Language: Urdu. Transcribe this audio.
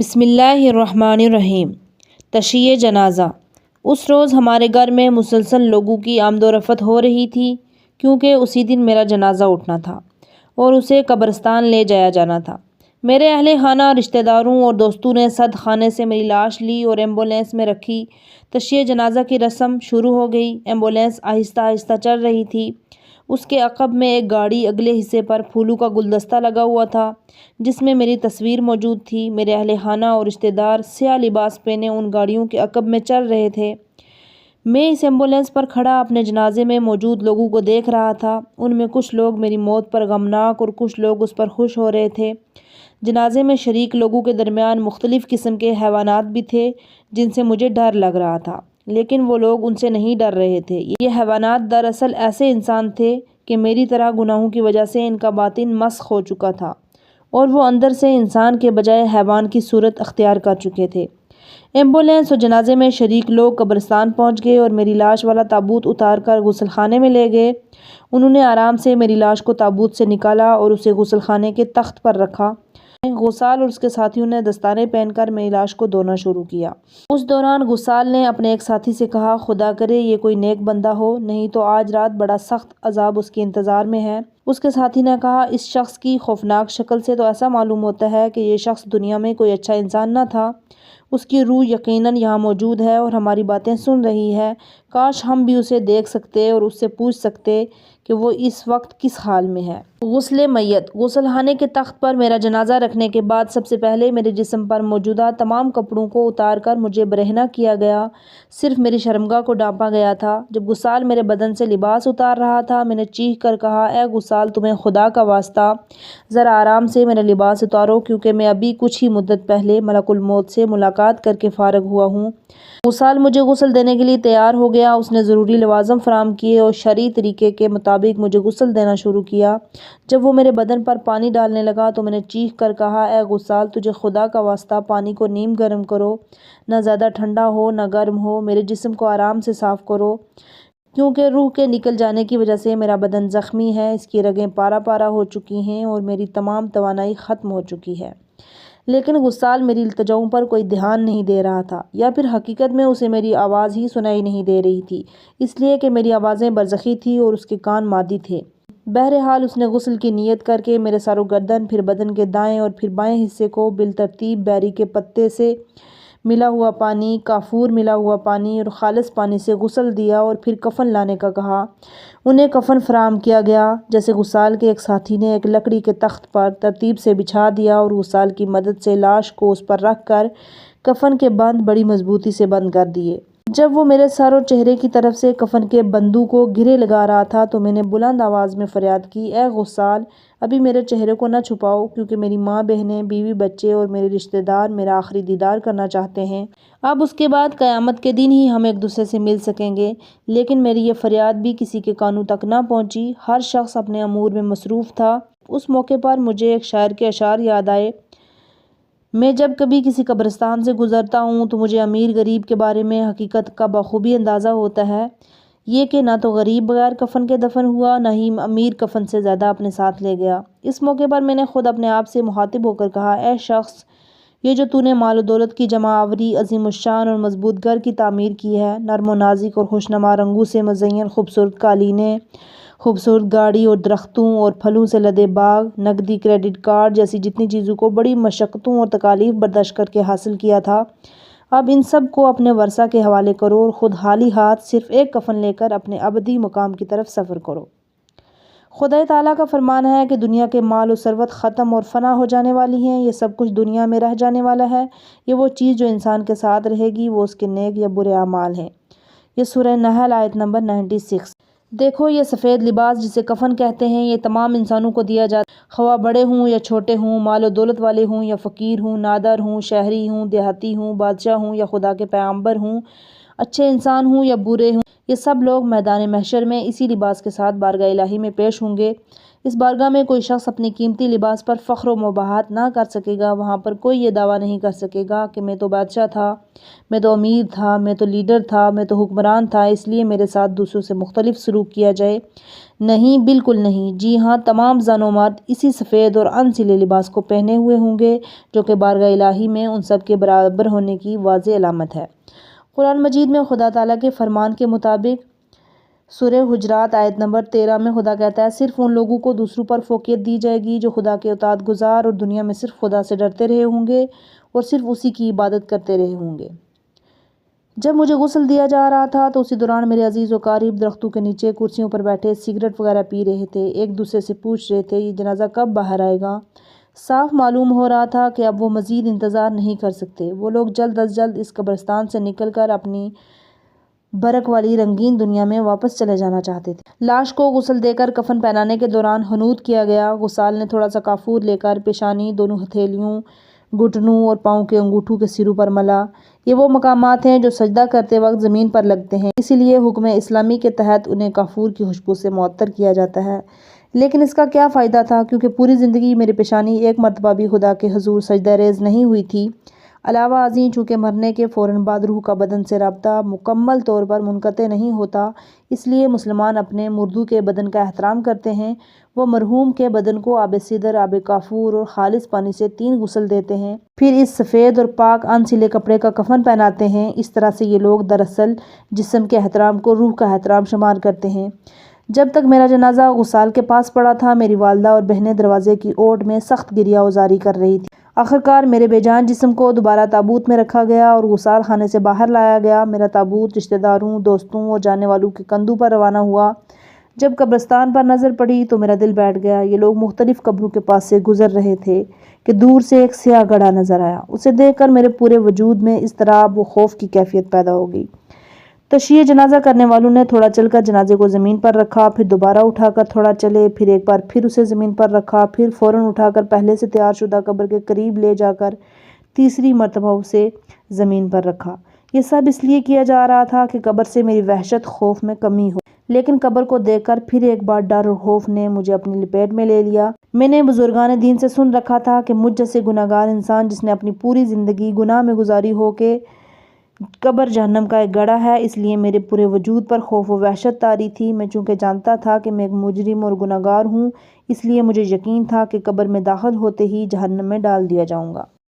بسم اللہ الرحمن الرحیم۔ تشییع جنازہ۔ اس روز ہمارے گھر میں مسلسل لوگوں کی آمد و رفت ہو رہی تھی، کیونکہ اسی دن میرا جنازہ اٹھنا تھا اور اسے قبرستان لے جایا جانا تھا۔ میرے اہل خانہ، رشتہ داروں اور دوستوں نے صد خانے سے میری لاش لی اور ایمبولینس میں رکھی۔ تشییع جنازہ کی رسم شروع ہو گئی۔ ایمبولینس آہستہ آہستہ چل رہی تھی۔ اس کے عقب میں ایک گاڑی اگلے حصے پر پھولوں کا گلدستہ لگا ہوا تھا، جس میں میری تصویر موجود تھی۔ میرے اہل خانہ اور رشتہ دار سیاہ لباس پہنے ان گاڑیوں کے عقب میں چل رہے تھے۔ میں اس ایمبولینس پر کھڑا اپنے جنازے میں موجود لوگوں کو دیکھ رہا تھا۔ ان میں کچھ لوگ میری موت پر غمناک اور کچھ لوگ اس پر خوش ہو رہے تھے۔ جنازے میں شریک لوگوں کے درمیان مختلف قسم کے حیوانات بھی تھے جن سے مجھے ڈر لگ رہا تھا، لیکن وہ لوگ ان سے نہیں ڈر رہے تھے۔ یہ حیوانات دراصل ایسے انسان تھے کہ میری طرح گناہوں کی وجہ سے ان کا باطن مسخ ہو چکا تھا اور وہ اندر سے انسان کے بجائے حیوان کی صورت اختیار کر چکے تھے۔ ایمبولینس اور جنازے میں شریک لوگ قبرستان پہنچ گئے اور میری لاش والا تابوت اتار کر غسل خانے میں لے گئے۔ انہوں نے آرام سے میری لاش کو تابوت سے نکالا اور اسے غسل خانے کے تخت پر رکھا۔ غسال اور اس کے ساتھیوں نے دستانے پہن کر میری لاش کو دھونا شروع کیا۔ اس دوران غسال نے اپنے ایک ساتھی سے کہا، خدا کرے یہ کوئی نیک بندہ ہو، نہیں تو آج رات بڑا سخت عذاب اس کے انتظار میں ہے۔ اس کے ساتھی نے کہا، اس شخص کی خوفناک شکل سے تو ایسا معلوم ہوتا ہے کہ یہ شخص دنیا میں کوئی اچھا انسان نہ تھا۔ اس کی روح یقیناً یہاں موجود ہے اور ہماری باتیں سن رہی ہے۔ کاش ہم بھی اسے دیکھ سکتے اور اس سے پوچھ سکتے کہ وہ اس وقت کس حال میں ہے۔ غسل میت۔ غسل خانے کے تخت پر میرا جنازہ رکھنے کے بعد سب سے پہلے میرے جسم پر موجودہ تمام کپڑوں کو اتار کر مجھے برہنہ کیا گیا۔ صرف میری شرمگاہ کو ڈھانپا گیا تھا۔ جب غسال میرے بدن سے لباس اتار رہا تھا، میں نے چیخ کر کہا، اے غسال، تمہیں خدا کا واسطہ ذرا آرام سے میرا لباس اتارو، کیونکہ میں ابھی کچھ ہی مدت پہلے ملک الموت سے ملاقات کر کے فارغ ہوا ہوں۔ غسال مجھے غسل دینے کے لیے تیار ہو گیا۔ اس نے ضروری لوازم فراہم کیے اور شرعی طریقے کے مطابق مجھے غسل دینا شروع کیا۔ جب وہ میرے بدن پر پانی ڈالنے لگا تو میں نے چیخ کر کہا، اے غسال، تجھے خدا کا واسطہ پانی کو نیم گرم کرو، نہ زیادہ ٹھنڈا ہو نہ گرم ہو، میرے جسم کو آرام سے صاف کرو، کیونکہ روح کے نکل جانے کی وجہ سے میرا بدن زخمی ہے، اس کی رگیں پارا پارا ہو چکی ہیں اور میری تمام توانائی ختم ہو چکی ہے۔ لیکن غسال میری التجاؤں پر کوئی دھیان نہیں دے رہا تھا، یا پھر حقیقت میں اسے میری آواز ہی سنائی نہیں دے رہی تھی، اس لیے کہ میری آوازیں برزخی تھیں اور اس کے کان مادی تھے۔ بہرحال اس نے غسل کی نیت کر کے میرے سر و گردن، پھر بدن کے دائیں اور پھر بائیں حصے کو بالترتیب بیری کے پتے سے ملا ہوا پانی، کافور ملا ہوا پانی اور خالص پانی سے غسل دیا اور پھر کفن لانے کا کہا۔ انہیں کفن فراہم کیا گیا، جسے غسال کے ایک ساتھی نے ایک لکڑی کے تخت پر ترتیب سے بچھا دیا اور غسال کی مدد سے لاش کو اس پر رکھ کر کفن کے بند بڑی مضبوطی سے بند کر دیے۔ جب وہ میرے سر اور چہرے کی طرف سے کفن کے بندوں کو گرے لگا رہا تھا تو میں نے بلند آواز میں فریاد کی، اے غسال، ابھی میرے چہرے کو نہ چھپاؤ، کیونکہ میری ماں، بہنیں، بیوی بچے اور میرے رشتہ دار میرا آخری دیدار کرنا چاہتے ہیں۔ اب اس کے بعد قیامت کے دن ہی ہم ایک دوسرے سے مل سکیں گے۔ لیکن میری یہ فریاد بھی کسی کے کانوں تک نہ پہنچی۔ ہر شخص اپنے امور میں مصروف تھا۔ اس موقع پر مجھے ایک شاعر کے اشعار یاد آئے، میں جب کبھی کسی قبرستان سے گزرتا ہوں تو مجھے امیر غریب کے بارے میں حقیقت کا بخوبی اندازہ ہوتا ہے، یہ کہ نہ تو غریب بغیر کفن کے دفن ہوا، نہ ہی امیر کفن سے زیادہ اپنے ساتھ لے گیا۔ اس موقع پر میں نے خود اپنے آپ سے مخاطب ہو کر کہا، اے شخص، یہ جو تو نے مال و دولت کی جمع آوری، عظیم الشان اور مضبوط گھر کی تعمیر کی ہے، نرم و نازک اور خوشنما رنگوں سے مزین خوبصورت قالینیں، خوبصورت گاڑی اور درختوں اور پھلوں سے لدے باغ، نقدی، کریڈٹ کارڈ جیسی جتنی چیزوں کو بڑی مشقتوں اور تکالیف برداشت کر کے حاصل کیا تھا، اب ان سب کو اپنے ورثہ کے حوالے کرو اور خود خالی ہاتھ صرف ایک کفن لے کر اپنے ابدی مقام کی طرف سفر کرو۔ خدا تعالیٰ کا فرمان ہے کہ دنیا کے مال و ثروت ختم اور فنا ہو جانے والی ہیں، یہ سب کچھ دنیا میں رہ جانے والا ہے، یہ وہ چیز جو انسان کے ساتھ رہے گی وہ اس کے نیک یا برے اعمال ہیں۔ یہ سورہ نحل آیت نمبر 96۔ دیکھو، یہ سفید لباس جسے کفن کہتے ہیں، یہ تمام انسانوں کو دیا جاتا ہے، خواہ بڑے ہوں یا چھوٹے ہوں، مال و دولت والے ہوں یا فقیر ہوں، نادر ہوں، شہری ہوں، دیہاتی ہوں، بادشاہ ہوں یا خدا کے پیغمبر ہوں، اچھے انسان ہوں یا برے ہوں، یہ سب لوگ میدان محشر میں اسی لباس کے ساتھ بارگاہ الہی میں پیش ہوں گے۔ اس بارگاہ میں کوئی شخص اپنے قیمتی لباس پر فخر و مباحت نہ کر سکے گا۔ وہاں پر کوئی یہ دعویٰ نہیں کر سکے گا کہ میں تو بادشاہ تھا، میں تو امیر تھا، میں تو لیڈر تھا، میں تو حکمران تھا، اس لیے میرے ساتھ دوسروں سے مختلف سلوک کیا جائے۔ نہیں، بالکل نہیں۔ جی ہاں، تمام زن و مرد اسی سفید اور انسلے لباس کو پہنے ہوئے ہوں گے جو کہ بارگاہ الہی میں ان سب کے برابر ہونے کی واضح علامت ہے۔ قرآن مجید میں خدا تعالیٰ کے فرمان کے مطابق سورہ حجرات آیت نمبر 13 میں خدا کہتا ہے، صرف ان لوگوں کو دوسروں پر فوقیت دی جائے گی جو خدا کے اطاعت گزار اور دنیا میں صرف خدا سے ڈرتے رہے ہوں گے اور صرف اسی کی عبادت کرتے رہے ہوں گے۔ جب مجھے غسل دیا جا رہا تھا تو اسی دوران میرے عزیز و قریب درختوں کے نیچے کرسیوں پر بیٹھے سگریٹ وغیرہ پی رہے تھے، ایک دوسرے سے پوچھ رہے تھے یہ جنازہ کب باہر آئے گا۔ صاف معلوم ہو رہا تھا کہ اب وہ مزید انتظار نہیں کر سکتے، وہ لوگ جلد از جلد اس قبرستان سے نکل کر اپنی برکت والی رنگین دنیا میں واپس چلے جانا چاہتے تھے۔ لاش کو غسل دے کر کفن پہنانے کے دوران حنوط کیا گیا۔ غسال نے تھوڑا سا کافور لے کر پیشانی، دونوں ہتھیلیوں، گھٹنوں اور پاؤں کے انگوٹھوں کے سروں پر ملا۔ یہ وہ مقامات ہیں جو سجدہ کرتے وقت زمین پر لگتے ہیں، اسی لیے حکم اسلامی کے تحت انہیں کافور کی خوشبو سے معطر کیا جاتا ہے۔ لیکن اس کا کیا فائدہ تھا، کیونکہ پوری زندگی میری پیشانی ایک مرتبہ بھی خدا کے حضور سجدہ ریز نہیں ہوئی تھی۔ علاوہ ازیں چونکہ مرنے کے فوراً بعد روح کا بدن سے رابطہ مکمل طور پر منقطع نہیں ہوتا، اس لیے مسلمان اپنے مردوں کے بدن کا احترام کرتے ہیں۔ وہ مرحوم کے بدن کو آب سدر، آب کافور اور خالص پانی سے 3 غسل دیتے ہیں، پھر اس سفید اور پاک انسلے کپڑے کا کفن پہناتے ہیں۔ اس طرح سے یہ لوگ دراصل جسم کے احترام کو روح کا احترام شمار کرتے ہیں۔ جب تک میرا جنازہ غسال کے پاس پڑا تھا، میری والدہ اور بہنیں دروازے کی اوٹ میں سخت گریہ وزاری کر رہی تھیں۔ آخرکار میرے بے جان جسم کو دوبارہ تابوت میں رکھا گیا اور غسال خانے سے باہر لایا گیا۔ میرا تابوت رشتہ داروں، دوستوں اور جاننے والوں کے کندھوں پر روانہ ہوا۔ جب قبرستان پر نظر پڑی تو میرا دل بیٹھ گیا۔ یہ لوگ مختلف قبروں کے پاس سے گزر رہے تھے کہ دور سے ایک سیاہ گڑھا نظر آیا۔ اسے دیکھ کر میرے پورے وجود میں اضطراب و خوف کی کیفیت پیدا ہو گئی۔ تشییع جنازہ کرنے والوں نے تھوڑا چل کر جنازے کو زمین پر رکھا، پھر دوبارہ اٹھا کر تھوڑا چلے، پھر ایک بار پھر اسے زمین پر رکھا، پھر فوراً اٹھا کر پہلے سے تیار شدہ قبر کے قریب لے جا کر تیسری مرتبہ اسے زمین پر رکھا۔ یہ سب اس لیے کیا جا رہا تھا کہ قبر سے میری وحشت خوف میں کمی ہو، لیکن قبر کو دیکھ کر پھر ایک بار ڈر اور خوف نے مجھے اپنی لپیٹ میں لے لیا۔ میں نے بزرگان دین سے سن رکھا تھا کہ مجھ جیسے گناہگار انسان جس نے اپنی پوری زندگی گناہ میں گزاری ہو کہ قبر جہنم کا ایک گڑھا ہے، اس لیے میرے پورے وجود پر خوف و وحشت طاری تھی۔ میں چونکہ جانتا تھا کہ میں ایک مجرم اور گناہگار ہوں، اس لیے مجھے یقین تھا کہ قبر میں داخل ہوتے ہی جہنم میں ڈال دیا جاؤں گا۔